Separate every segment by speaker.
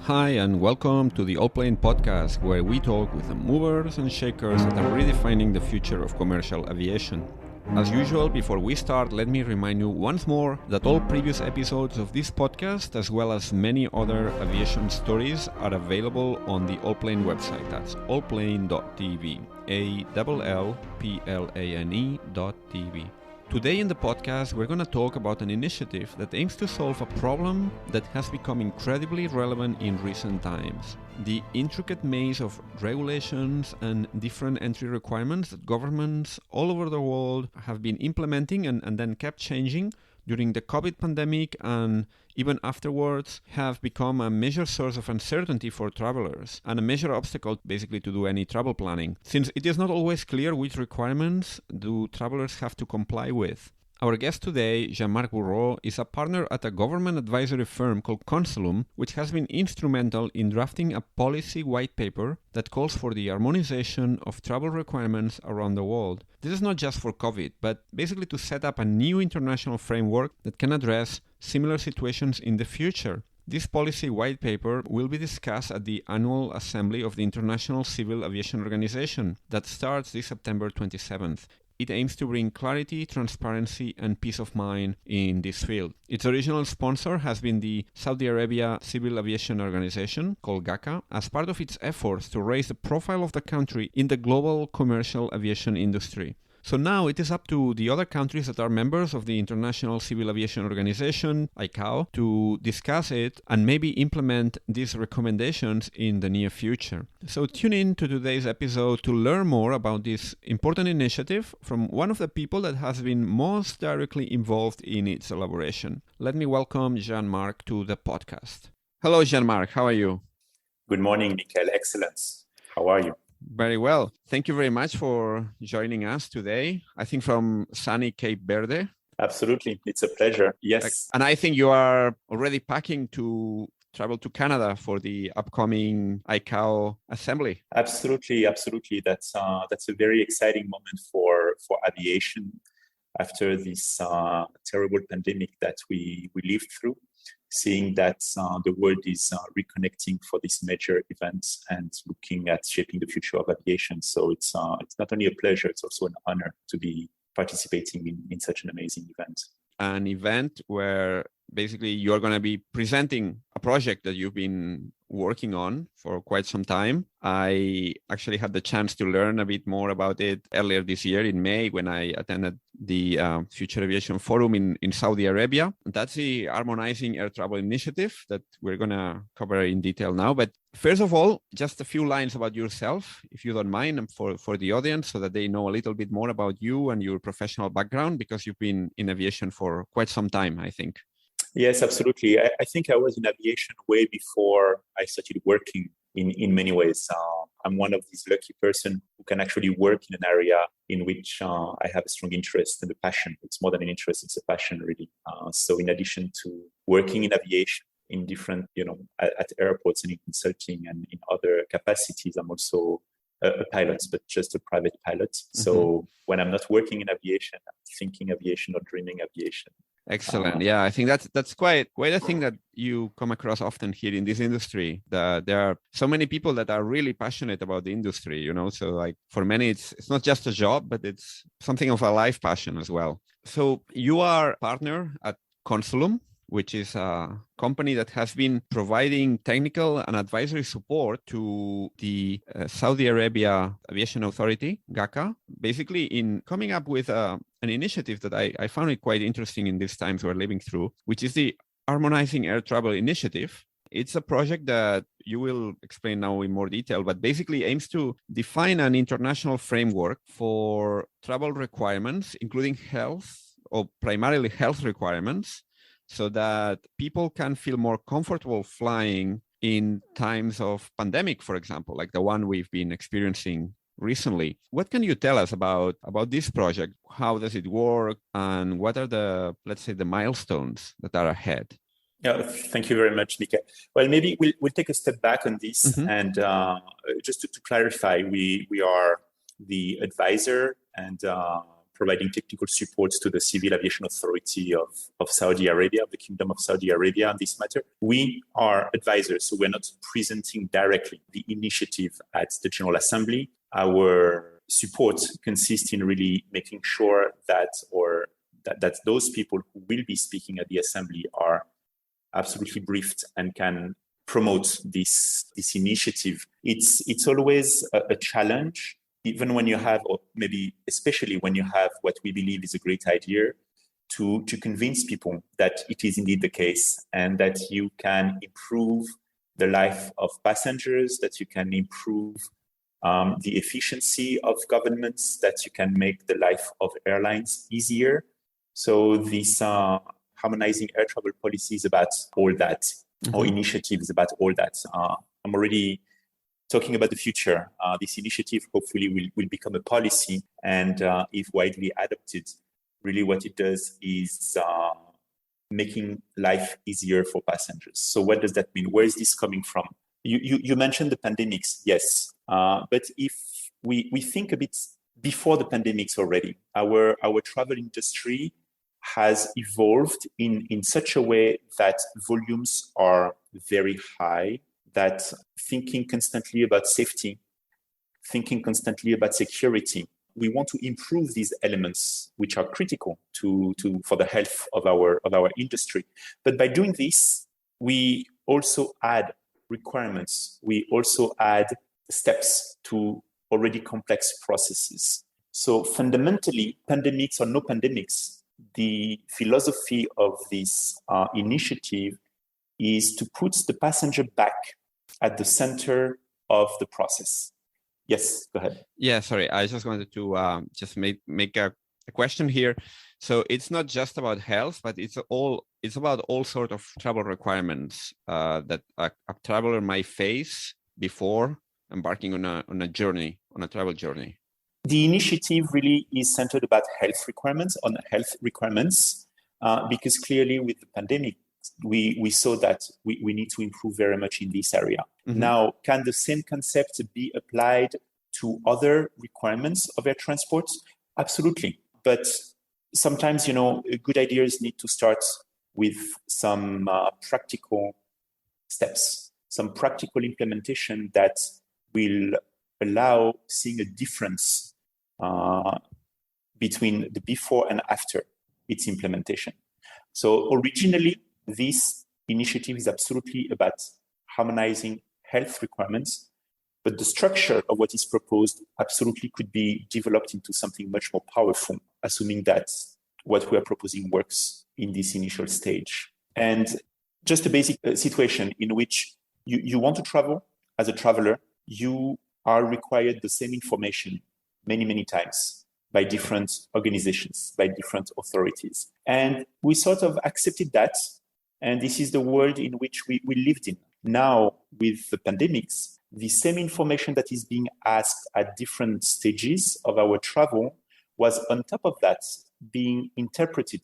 Speaker 1: Hi and welcome to the Allplane Podcast, where we talk with the movers and shakers that are redefining the future of commercial aviation. As usual, before we start, let me remind you once more that all previous episodes of this podcast, as well as many other aviation stories, are available on the Allplane website. That's Allplane.tv, Allplane.tv. Today in the podcast, we're going to talk about an initiative that aims to solve a problem that has become incredibly relevant in recent times. The intricate maze of regulations and different entry requirements that governments all over the world have been implementing and then kept changing during the COVID pandemic and even afterwards have become a major source of uncertainty for travelers and a major obstacle basically to do any travel planning, since it is not always clear which requirements do travelers have to comply with. Our guest today, Jean-Marc Bourreau, is a partner at a government advisory firm called Consulum, which has been instrumental in drafting a policy white paper that calls for the harmonization of travel requirements around the world. This is not just for COVID, but basically to set up a new international framework that can address similar situations in the future. This policy white paper will be discussed at the annual assembly of the International Civil Aviation Organization that starts this September 27th. It aims to bring clarity, transparency, and peace of mind in this field. Its original sponsor has been the Saudi Arabia Civil Aviation Organization, called GACA, as part of its efforts to raise the profile of the country in the global commercial aviation industry. So now it is up to the other countries that are members of the International Civil Aviation Organization, ICAO, to discuss it and maybe implement these recommendations in the near future. So tune in to today's episode to learn more about this important initiative from one of the people that has been most directly involved in its elaboration. Let me welcome Jean-Marc to the podcast. Hello, Jean-Marc. How are you?
Speaker 2: Good morning, Michael. Excellent. How are you?
Speaker 1: Very well. Thank you very much for joining us today. I think from sunny Cape Verde.
Speaker 2: Absolutely. It's a pleasure. Yes.
Speaker 1: And I think you are already packing to travel to Canada for the upcoming ICAO assembly.
Speaker 2: Absolutely. That's a very exciting moment for aviation after this terrible pandemic that we lived through. Seeing that the world is reconnecting for this major event and looking at shaping the future of aviation. So it's not only a pleasure, it's also an honor to be participating in such an amazing event.
Speaker 1: An event where basically you're going to be presenting a project that you've been working on for quite some time. I actually had the chance to learn a bit more about it earlier this year in May when I attended the Future Aviation Forum in Saudi Arabia. That's the Harmonizing Air Travel Initiative that we're going to cover in detail now. But first of all, just a few lines about yourself, if you don't mind, and for the audience so that they know a little bit more about you and your professional background, because you've been in aviation for quite some time, I think.
Speaker 2: Yes, absolutely. I think I was in aviation way before I started working in many ways. I'm one of these lucky person who can actually work in an area in which I have a strong interest and a passion. It's more than an interest, it's a passion really. So in addition to working in aviation in different, at airports and in consulting and in other capacities, I'm also a pilot, but just a private pilot. So when I'm not working in aviation, I'm thinking aviation or dreaming aviation.
Speaker 1: Excellent. Yeah, I think that's quite a thing that you come across often here in this industry. That there are so many people that are really passionate about the industry, So like for many, it's not just a job, but it's something of a life passion as well. So you are a partner at Consulum, which is a company that has been providing technical and advisory support to the Saudi Arabia Aviation Authority, GACA, basically in coming up with an initiative that I found it quite interesting in these times we're living through, which is the Harmonizing Air Travel Initiative. It's a project that you will explain now in more detail, but basically aims to define an international framework for travel requirements, including health or primarily health requirements, so that people can feel more comfortable flying in times of pandemic, for example, like the one we've been experiencing recently. What can you tell us about this project? How does it work? And what are the milestones that are ahead?
Speaker 2: Yeah, thank you very much, Mika. Well, maybe we'll take a step back on this. And just to clarify, we are the advisor and providing technical support to the Civil Aviation Authority of Saudi Arabia, of the Kingdom of Saudi Arabia on this matter. We are advisors, so we're not presenting directly the initiative at the General Assembly. Our support consists in really making sure that those people who will be speaking at the Assembly are absolutely briefed and can promote this initiative. It's always a challenge, even when you have, or maybe especially when you have what we believe is a great idea, to convince people that it is indeed the case and that you can improve the life of passengers, that you can improve the efficiency of governments, that you can make the life of airlines easier. So this harmonizing air travel policy is about all that, or initiative is about all that. I'm already talking about the future. This initiative hopefully will become a policy, and if widely adopted, really what it does is making life easier for passengers. So what does that mean? Where is this coming from? You mentioned the pandemics, yes. But if we think a bit before the pandemics already, our travel industry has evolved in such a way that volumes are very high, that thinking constantly about safety, thinking constantly about security, we want to improve these elements which are critical for the health of our industry. But by doing this, we also add requirements. We also add steps to already complex processes. So fundamentally, pandemics or no pandemics, the philosophy of this initiative is to put the passenger back at the center of the process. Yes, go ahead.
Speaker 1: Yeah, sorry. I just wanted to just make a question here. So it's not just about health, but it's about all sort of travel requirements that a traveler might face before embarking on a travel journey.
Speaker 2: The initiative really is centered about health requirements, because clearly with the pandemic, we saw that we need to improve very much in this area. Mm-hmm. Now, can the same concept be applied to other requirements of air transport? Absolutely. But sometimes, good ideas need to start with some practical steps, some practical implementation that will allow seeing a difference between the before and after its implementation. So originally, this initiative is absolutely about harmonizing health requirements, but the structure of what is proposed absolutely could be developed into something much more powerful, assuming that what we are proposing works in this initial stage. And just a basic situation in which you want to travel as a traveler, you are required the same information many, many times by different organizations, by different authorities. And we sort of accepted that. And this is the world in which we lived in. Now, with the pandemics, the same information that is being asked at different stages of our travel was on top of that being interpreted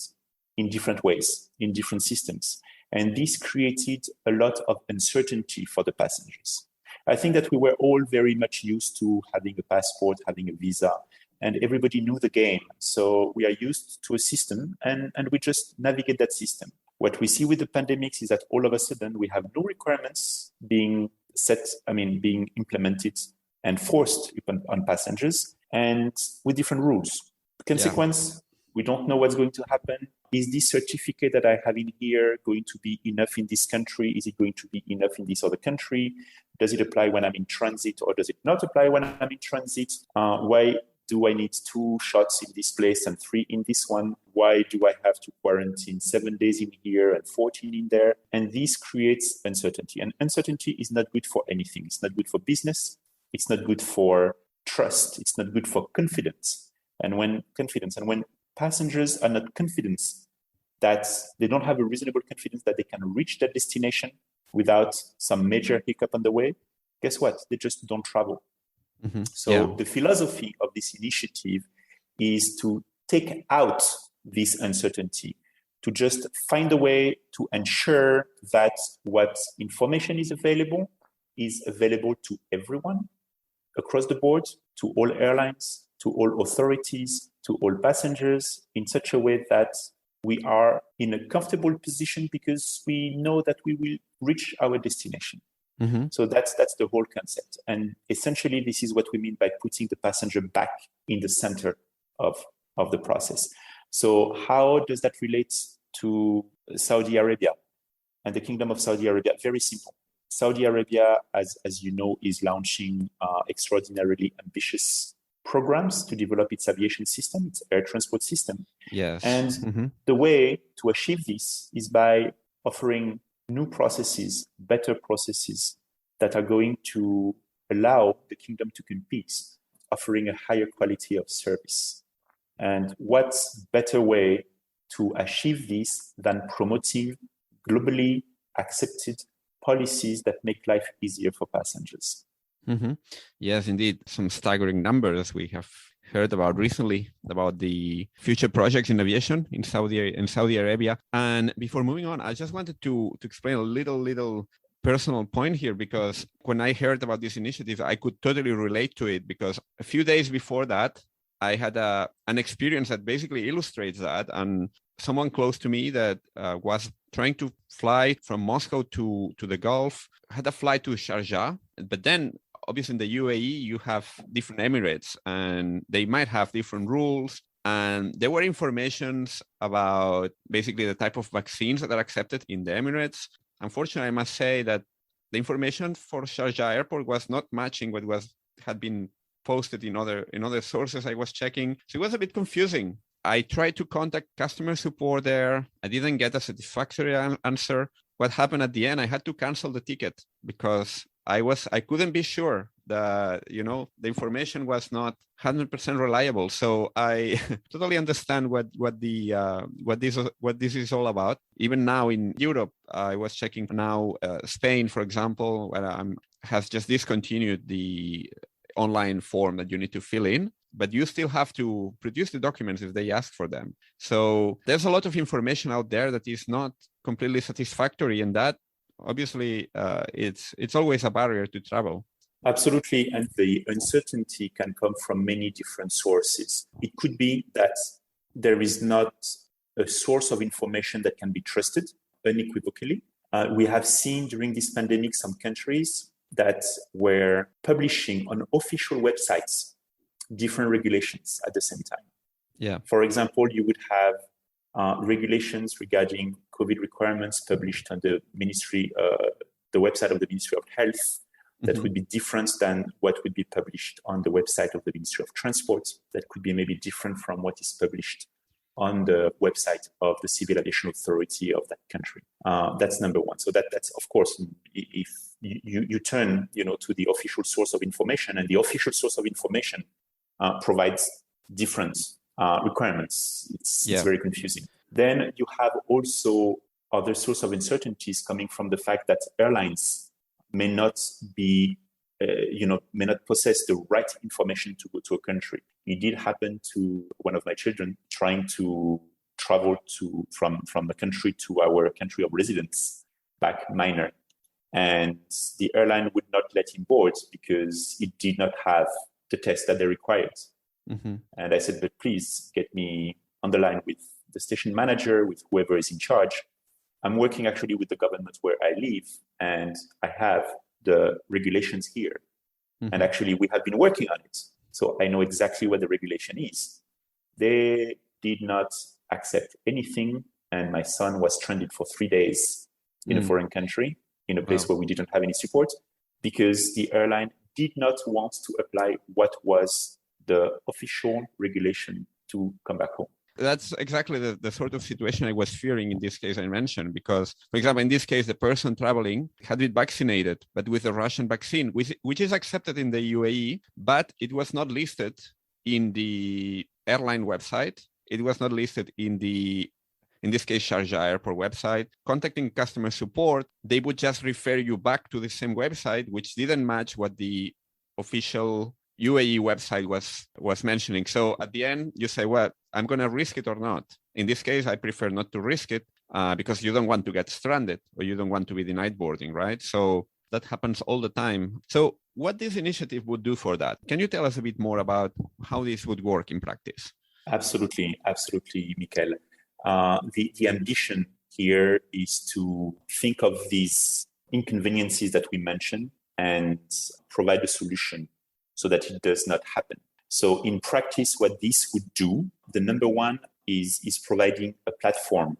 Speaker 2: in different ways, in different systems. And this created a lot of uncertainty for the passengers. I think that we were all very much used to having a passport, having a visa, and everybody knew the game. So we are used to a system and we just navigate that system. What we see with the pandemics is that all of a sudden we have new requirements being implemented and forced on passengers, and with different rules. Consequence, we don't know what's going to happen. Is this certificate that I have in here going to be enough in this country? Is it going to be enough in this other country? Does it apply when I'm in transit, or does it not apply when I'm in transit? Why do I need 2 shots in this place and 3 in this one? Why do I have to quarantine 7 days in here and 14 in there? And this creates uncertainty. And uncertainty is not good for anything. It's not good for business. It's not good for trust. It's not good for confidence. And when passengers are not confident that they don't have a reasonable confidence that they can reach their destination without some major hiccup on the way, guess what? They just don't travel. Mm-hmm. So the philosophy of this initiative is to take out this uncertainty, to just find a way to ensure that what information is available to everyone across the board, to all airlines, to all authorities, to all passengers in such a way that we are in a comfortable position because we know that we will reach our destination.
Speaker 1: Mm-hmm.
Speaker 2: So that's the whole concept. And essentially, this is what we mean by putting the passenger back in the center of the process. So how does that relate to Saudi Arabia and the Kingdom of Saudi Arabia? Very simple. Saudi Arabia, as you know, is launching extraordinarily ambitious programs to develop its aviation system, its air transport system.
Speaker 1: Yes.
Speaker 2: And the way to achieve this is by offering new processes, better processes that are going to allow the kingdom to compete, offering a higher quality of service. And what's better way to achieve this than promoting globally accepted policies that make life easier for passengers?
Speaker 1: Mm-hmm. Yes, indeed. Some staggering numbers we have heard about recently about the future projects in aviation in Saudi Arabia. And before moving on, I just wanted to explain a little personal point here, because when I heard about this initiative, I could totally relate to it, because a few days before that, I had an experience that basically illustrates that. And someone close to me that was trying to fly from Moscow to the Gulf, had a flight to Sharjah, but then obviously in the UAE, you have different emirates and they might have different rules. And there were informations about basically the type of vaccines that are accepted in the Emirates. Unfortunately, I must say that the information for Sharjah airport was not matching what had been posted in other sources I was checking. So it was a bit confusing. I tried to contact customer support there. I didn't get a satisfactory answer. What happened at the end, I had to cancel the ticket because I couldn't be sure that, the information was not 100% reliable. So I totally understand what this is all about. Even now in Europe, I was checking now, Spain, for example, where has just discontinued the online form that you need to fill in, but you still have to produce the documents if they ask for them. So there's a lot of information out there that is not completely satisfactory, and that obviously it's always a barrier to travel.
Speaker 2: Absolutely, and the uncertainty can come from many different sources. It could be that there is not a source of information that can be trusted unequivocally. We have seen during this pandemic some countries that were publishing on official websites different regulations at the same time.
Speaker 1: Yeah.
Speaker 2: For example, you would have regulations regarding COVID requirements published on the website of the Ministry of Health that would be different than what would be published on the website of the Ministry of Transport. That could be maybe different from what is published on the website of the Civil Aviation Authority of that country. That's number one. So that's of course, if you turn to the official source of information, and the official source of information provides different requirements. It's very confusing. Then you have also other source of uncertainties coming from the fact that airlines may not possess the right information to go to a country. It did happen to one of my children trying to travel from the country to our country of residence, back minor. And the airline would not let him board because it did not have the test that they required. Mm-hmm. And I said, but please get me on the line with the station manager, with whoever is in charge. I'm working actually with the government where I live, and I have the regulations here. Mm-hmm. And actually, we have been working on it. So I know exactly what the regulation is. They did not accept anything. And my son was stranded for 3 days in a foreign country, in a place where we didn't have any support, because the airline did not want to apply what was the official regulation to come back home.
Speaker 1: That's exactly the sort of situation I was fearing in this case I mentioned, because, for example, in this case, the person traveling had been vaccinated, but with a Russian vaccine, which is accepted in the UAE, but it was not listed in the airline website. It was not listed in this case, Sharjah airport website. Contacting customer support, they would just refer you back to the same website, which didn't match what the official UAE website was mentioning. So at the end, you say, well, I'm going to risk it or not. In this case, I prefer not to risk it because you don't want to get stranded or you don't want to be denied boarding, right? So that happens all the time. So what this initiative would do for that. Can you tell us a bit more about how this would work in practice?
Speaker 2: Absolutely, Michael. The ambition here is to think of these inconveniences that we mentioned and provide a solution so that it does not happen. So in practice, what this would do, the number one is providing a platform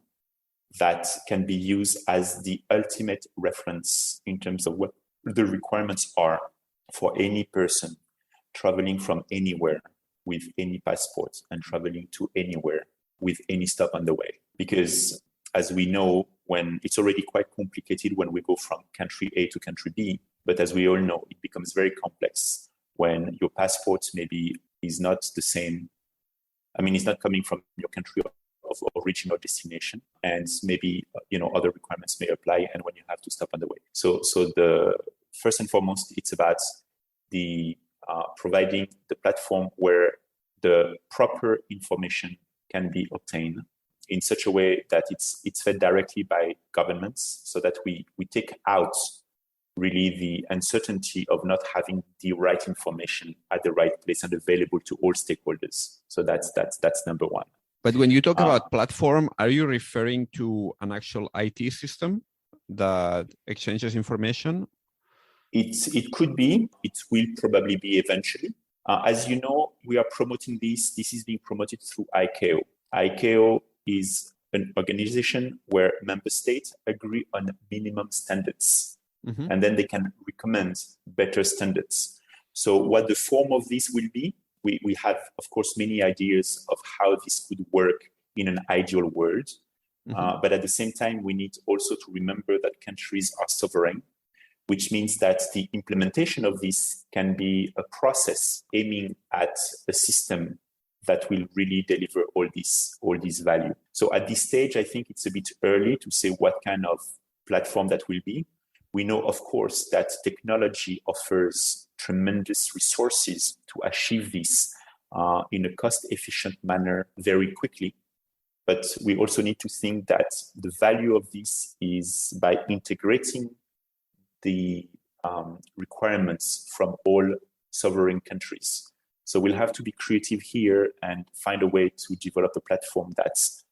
Speaker 2: that can be used as the ultimate reference in terms of what the requirements are for any person traveling from anywhere with any passport and traveling to anywhere with any stop on the way. Because as we know, when it's already quite complicated when we go from country A to country B, but as we all know, it becomes very complex when your passport maybe is not the same. I mean, it's not coming from your country of origin or destination, and maybe other requirements may apply, and when you have to stop on the way. So the first and foremost, it's about the providing the platform where the proper information can be obtained in such a way that it's fed directly by governments, so that we take out really the uncertainty of not having the right information at the right place and available to all stakeholders. So that's number one.
Speaker 1: But when you talk about platform, are you referring to an actual IT system that exchanges information?
Speaker 2: It could be. It will probably be eventually. As you know, we are promoting this. This is being promoted through ICAO. ICAO is an organization where member states agree on minimum standards, and then they can recommend better standards. So what the form of this will be, we have, of course, many ideas of how this could work in an ideal world. But at the same time, we need also to remember that countries are sovereign, which means that the implementation of this can be a process aiming at a system that will really deliver all this value. So at this stage, I think it's a bit early to say what kind of platform that will be. We know, of course, that technology offers tremendous resources to achieve this in a cost-efficient manner very quickly. But we also need to think that the value of this is by integrating the requirements from all sovereign countries. So we'll have to be creative here and find a way to develop a platform that's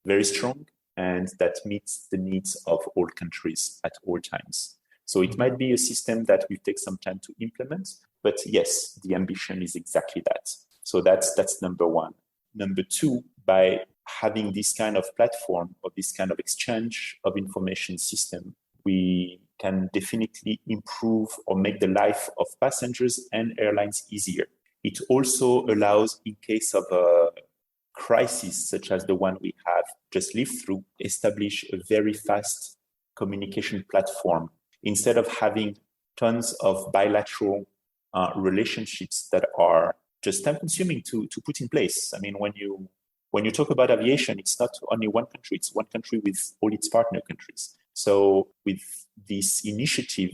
Speaker 2: very strong and that meets the needs of all countries at all times. So it might be a system that will take some time to implement, but yes, the ambition is exactly that. So that's number one. Number two, by having this kind of platform or this kind of exchange of information system, we can definitely improve or make the life of passengers and airlines easier. It also allows, in case of a crisis such as the one we have just lived through, establish a very fast communication platform instead of having tons of bilateral relationships that are just time-consuming to put in place. I mean, when you talk about aviation, it's not only one country; it's one country with all its partner countries. So with this initiative,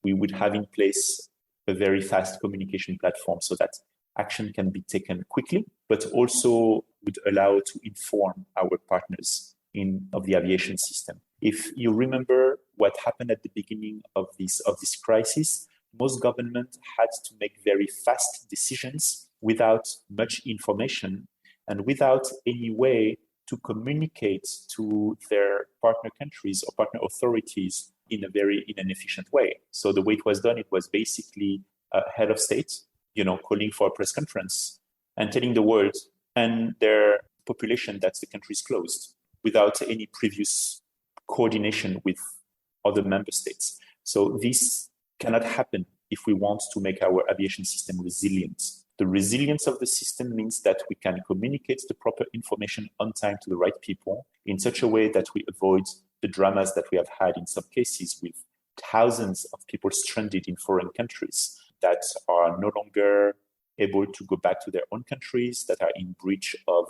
Speaker 2: we would have in place a very fast communication platform so that action can be taken quickly, but also would allow to inform our partners of the aviation system. If you remember what happened at the beginning of this crisis, most governments had to make very fast decisions without much information and without any way to communicate to their partner countries or partner authorities in an efficient way. So the way it was done, it was basically a head of state, calling for a press conference and telling the world and their population that the country is closed without any previous coordination with other member states. So this cannot happen if we want to make our aviation system resilient. The resilience of the system means that we can communicate the proper information on time to the right people in such a way that we avoid the dramas that we have had in some cases with thousands of people stranded in foreign countries that are no longer able to go back to their own countries, that are in breach of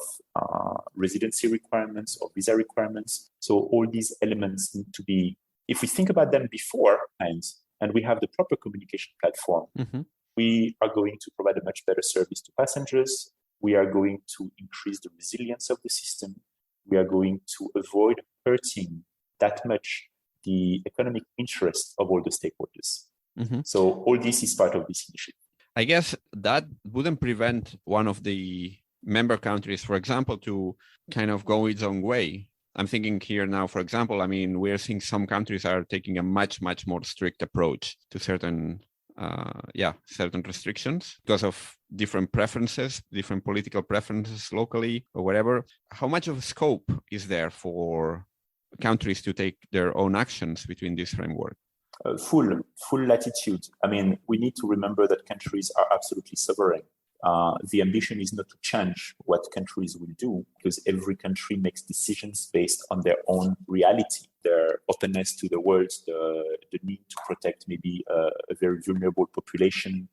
Speaker 2: residency requirements or visa requirements. So all these elements need to be, if we think about them beforehand and we have the proper communication platform, we are going to provide a much better service to passengers. We are going to increase the resilience of the system. We are going to avoid hurting that much the economic interest of all the stakeholders.
Speaker 1: Mm-hmm.
Speaker 2: So all this is part of this initiative.
Speaker 1: I guess that wouldn't prevent one of the member countries, for example, to kind of go its own way. I'm thinking here now, for example, I mean, we're seeing some countries are taking a much more strict approach to certain restrictions because of different preferences, different political preferences locally or whatever. How much of a scope is there for countries to take their own actions between this framework?
Speaker 2: Full latitude. I mean, we need to remember that countries are absolutely sovereign. The ambition is not to change what countries will do, because every country makes decisions based on their own reality, their openness to the world, the need to protect maybe a very vulnerable population.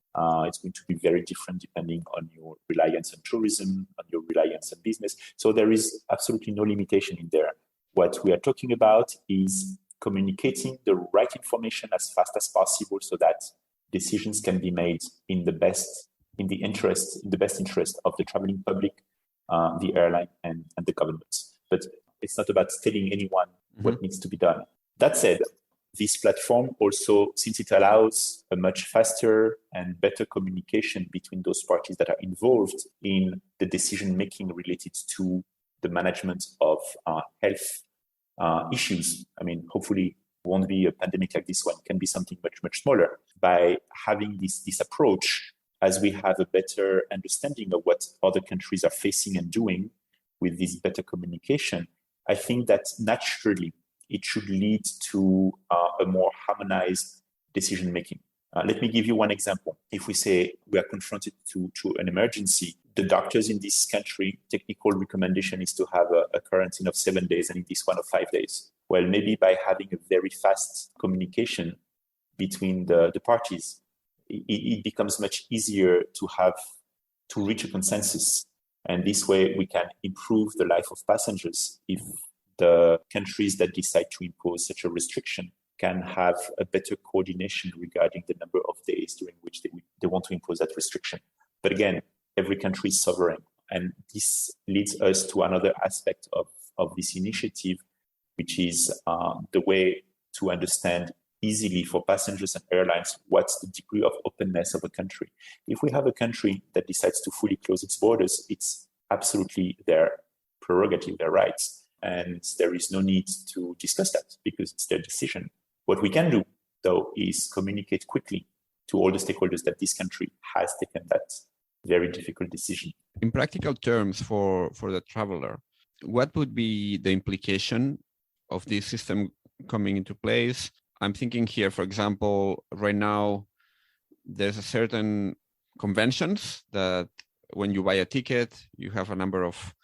Speaker 2: It's going to be very different depending on your reliance on tourism, on your reliance on business. So there is absolutely no limitation in there. What we are talking about is communicating the right information as fast as possible so that decisions can be made in the best interest of the traveling public, the airline, and the government. But it's not about telling anyone what needs to be done. That said, this platform also, since it allows a much faster and better communication between those parties that are involved in the decision making related to the management of health issues. I mean, hopefully it won't be a pandemic like this one. It can be something much smaller. By having this approach, as we have a better understanding of what other countries are facing and doing with this better communication, I think that naturally it should lead to a more harmonized decision making. Let me give you one example. If we say we are confronted to an emergency, the doctors in this country, technical recommendation is to have a quarantine of 7 days, and in this one of 5 days. Well, maybe by having a very fast communication between the parties, it becomes much easier to reach a consensus. And this way we can improve the life of passengers if the countries that decide to impose such a restriction can have a better coordination regarding the number of days during which they want to impose that restriction. But again, every country is sovereign. And this leads us to another aspect of this initiative, which is the way to understand easily for passengers and airlines what's the degree of openness of a country. If we have a country that decides to fully close its borders, it's absolutely their prerogative, their rights. And there is no need to discuss that because it's their decision. What we can do, though, is communicate quickly to all the stakeholders that this country has taken that very difficult decision.
Speaker 1: In practical terms for the traveler, what would be the implication of this system coming into place? I'm thinking here, for example, right now, there's a certain conventions that when you buy a ticket, you have a number of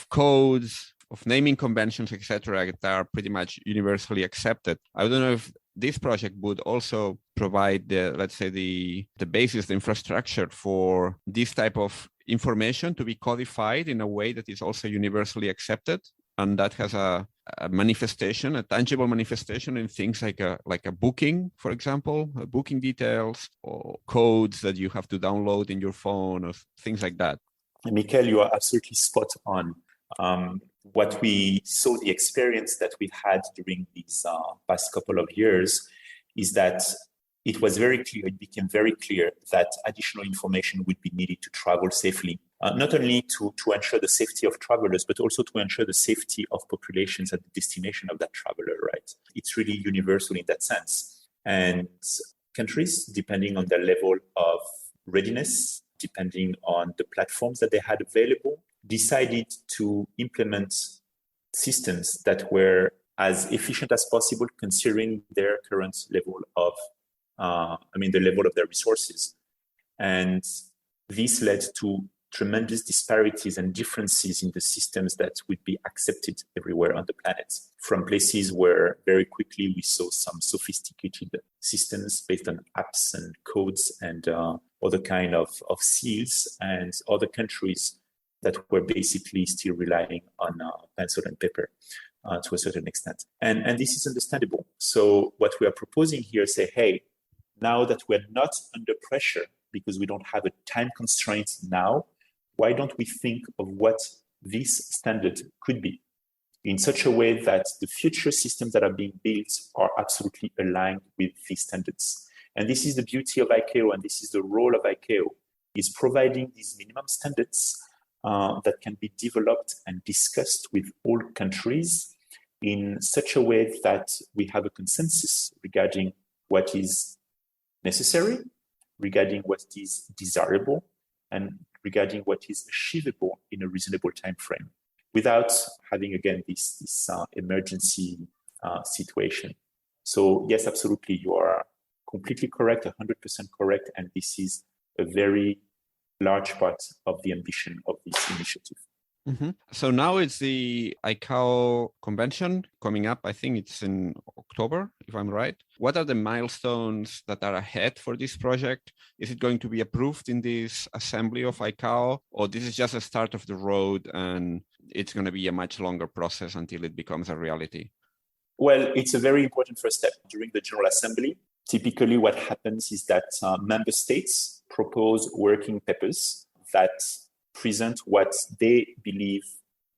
Speaker 1: codes, of naming conventions, etc., that are pretty much universally accepted. I don't know if this project would also provide the basis, the infrastructure for this type of information to be codified in a way that is also universally accepted, and that has a manifestation, a tangible manifestation in things like a booking, for example, booking details or codes that you have to download in your phone or things like that.
Speaker 2: Michael, you are absolutely spot on. What we saw, the experience that we've had during these past couple of years is that it became very clear that additional information would be needed to travel safely, not only to ensure the safety of travelers, but also to ensure the safety of populations at the destination of that traveler, right? It's really universal in that sense. And countries, depending on their level of readiness, depending on the platforms that they had available, decided to implement systems that were as efficient as possible considering their current level of the level of their resources. And this led to tremendous disparities and differences in the systems that would be accepted everywhere on the planet. From places where very quickly we saw some sophisticated systems based on apps and codes and other kind of seals, and other countries that were basically still relying on pencil and paper to a certain extent. And this is understandable. So what we are proposing here, say, hey, now that we're not under pressure because we don't have a time constraint now, why don't we think of what this standard could be in such a way that the future systems that are being built are absolutely aligned with these standards? And this is the beauty of ICAO, and this is the role of ICAO, is providing these minimum standards that can be developed and discussed with all countries in such a way that we have a consensus regarding what is necessary, regarding what is desirable, and regarding what is achievable in a reasonable time frame, without having, again, this emergency situation. So yes, absolutely, you are completely correct, 100% correct, and this is a very large part of the ambition of this initiative.
Speaker 1: Mm-hmm. So now it's the ICAO convention coming up. I think it's in October, if I'm right. What are the milestones that are ahead for this project? Is it going to be approved in this assembly of ICAO, or this is just a start of the road and it's going to be a much longer process until it becomes a reality?
Speaker 2: Well, it's a very important first step. During the General Assembly, typically what happens is that member states propose working papers that present what they believe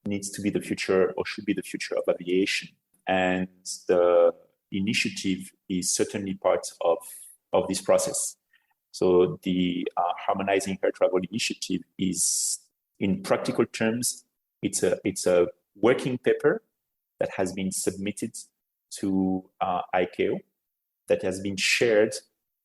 Speaker 2: needs to be the future or should be the future of aviation. And the initiative is certainly part of this process. So the Harmonizing Air Travel Initiative is, in practical terms, it's a working paper that has been submitted to ICAO, that has been shared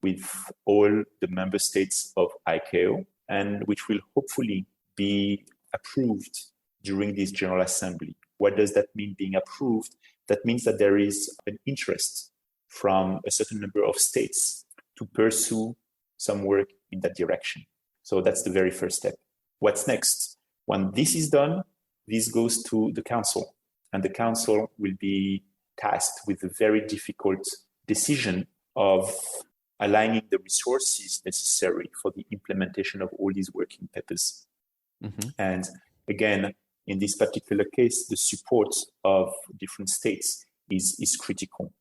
Speaker 2: with all the member states of ICAO, and which will hopefully be approved during this General Assembly. What does that mean, being approved? That means that there is an interest from a certain number of states to pursue some work in that direction. So that's the very first step. What's next? When this is done, this goes to the Council, and the Council will be tasked with the very difficult decision of aligning the resources necessary for the implementation of all these working papers. Mm-hmm. And again, in this particular case, the support of different states is critical.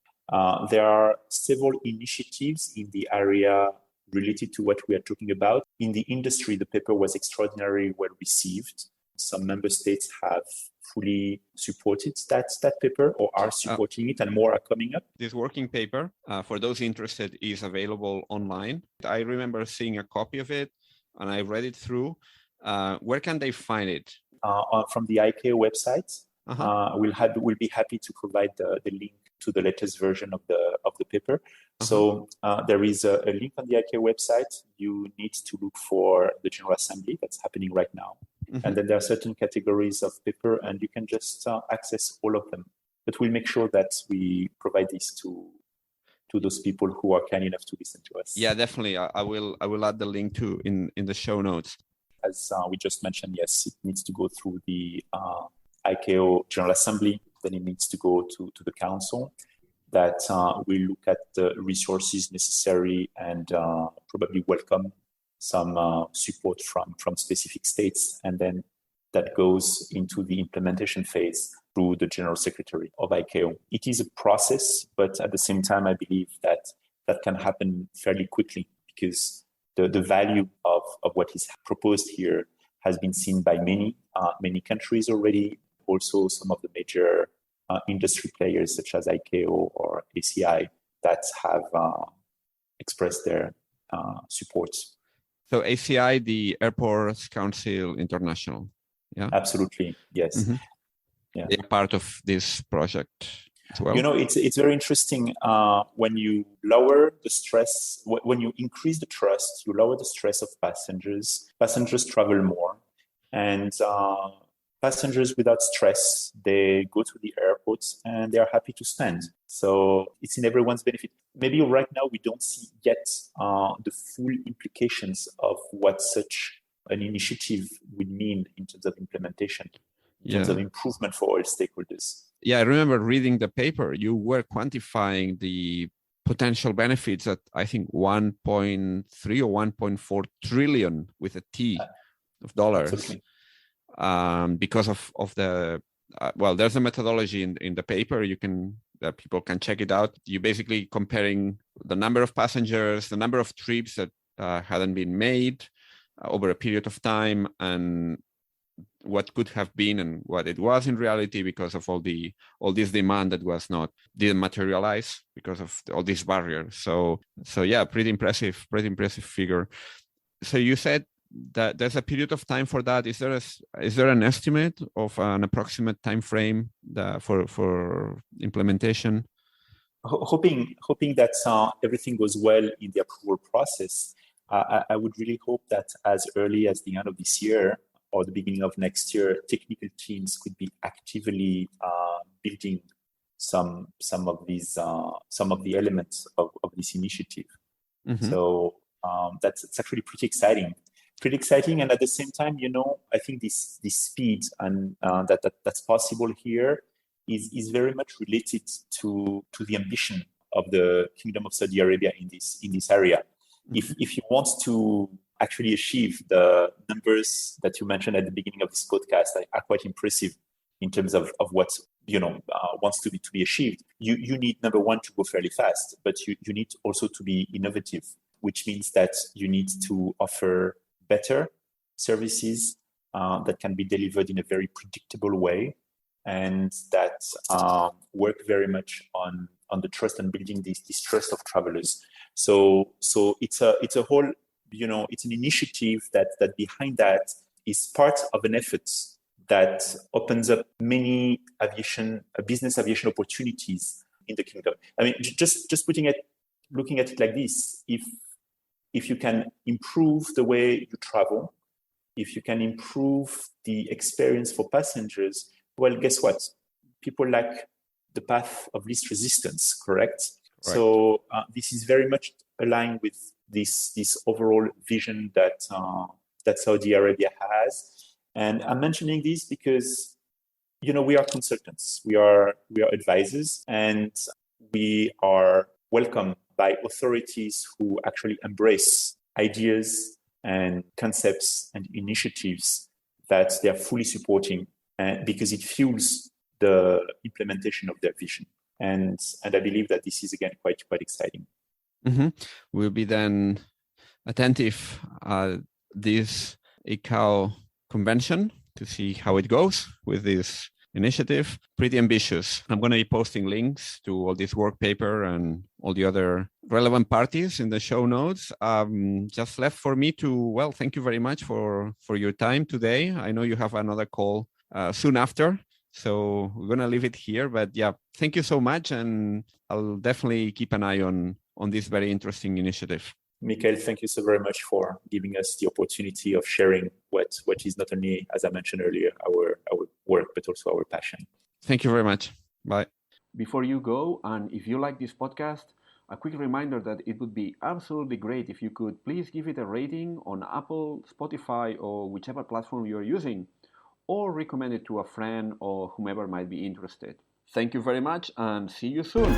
Speaker 2: There are several initiatives in the area related to what we are talking about. In the industry, the paper was extraordinarily well received. Some member states have fully supported that paper or are supporting it, and more are coming up.
Speaker 1: This working paper, for those interested, is available online. I remember seeing a copy of it, and I read it through. Where can they find it?
Speaker 2: From the ICAO website. Uh-huh. We'll be happy to provide the link to the latest version of the paper. Uh-huh. So there is a link on the ICAO website. You need to look for the General Assembly that's happening right now. Mm-hmm. And then there are certain categories of paper, and you can just access all of them. But we'll make sure that we provide this to those people who are kind enough to listen to us.
Speaker 1: Yeah, definitely. I will add the link to in the show notes.
Speaker 2: As we just mentioned, yes, it needs to go through the ICAO General Assembly. Then it needs to go to the Council that will look at the resources necessary and probably welcome some support from specific states. And then that goes into the implementation phase through the General Secretary of ICAO. It is a process, but at the same time, I believe that can happen fairly quickly, because the value of what is proposed here has been seen by many countries already. Also, some of the major industry players such as ICAO or ACI that have expressed their support.
Speaker 1: So ACI, the Airports Council International, yeah?
Speaker 2: Absolutely, yes. Mm-hmm.
Speaker 1: Yeah. They're part of this project as well.
Speaker 2: You know, it's very interesting when you lower the stress, when you increase the trust, you lower the stress of passengers. Passengers travel more, and passengers without stress, they go to the airports and they are happy to spend. So it's in everyone's benefit. Maybe right now we don't see yet the full implications of what such an initiative would mean in terms of implementation, in terms of improvement for all stakeholders.
Speaker 1: Yeah, I remember reading the paper. You were quantifying the potential benefits at, I think, 1.3 or 1.4 trillion with a T of dollars.
Speaker 2: Absolutely.
Speaker 1: Because of the there's a methodology in the paper. People can check it out. You're basically comparing the number of passengers, the number of trips that hadn't been made over a period of time, and what could have been and what it was in reality because of all this demand that didn't materialize because of all these barriers. So yeah, pretty impressive figure. So you said that there's a period of time for that. Is there an estimate of an approximate time frame for implementation?
Speaker 2: Hoping that everything goes well in the approval process. I would really hope that as early as the end of this year or the beginning of next year, technical teams could be actively building some of the elements of this initiative. Mm-hmm. So that's actually pretty exciting, and at the same time, I think this speed and that's possible here is very much related to the ambition of the Kingdom of Saudi Arabia in this area. Mm-hmm. If you want to actually achieve the numbers that you mentioned at the beginning of this podcast are quite impressive in terms of what wants to be achieved. You need, number one, to go fairly fast, but you need also to be innovative, which means that you need to offer better services that can be delivered in a very predictable way, and that work very much on the trust and building this trust of travelers. So it's a whole, it's an initiative that behind that is part of an effort that opens up many business aviation opportunities in the kingdom. I mean, just looking at it like this, if you can improve the way you travel, if you can improve the experience for passengers, well, guess what? People like the path of least resistance, correct? Right. So this is very much aligned with this overall vision that Saudi Arabia has. And I'm mentioning this because, we are consultants, we are advisors, and we are welcomed by authorities who actually embrace ideas and concepts and initiatives that they are fully supporting, because it fuels the implementation of their vision. And I believe that this is, again, quite exciting.
Speaker 1: Mm-hmm. We'll be then attentive at this ICAO convention to see how it goes with this initiative. Pretty ambitious. I'm going to be posting links to all this work paper and all the other relevant parties in the show notes. Just left for me to, thank you very much for your time today. I know you have another call soon after, so we're going to leave it here. But yeah, thank you so much. And I'll definitely keep an eye on this very interesting initiative.
Speaker 2: Michael, thank you so very much for giving us the opportunity of sharing what is not only, as I mentioned earlier, our work, but also our passion.
Speaker 1: Thank you very much. Bye. Before you go, and if you like this podcast, a quick reminder that it would be absolutely great if you could please give it a rating on Apple, Spotify, or whichever platform you're using, or recommend it to a friend or whomever might be interested. Thank you very much, and see you soon.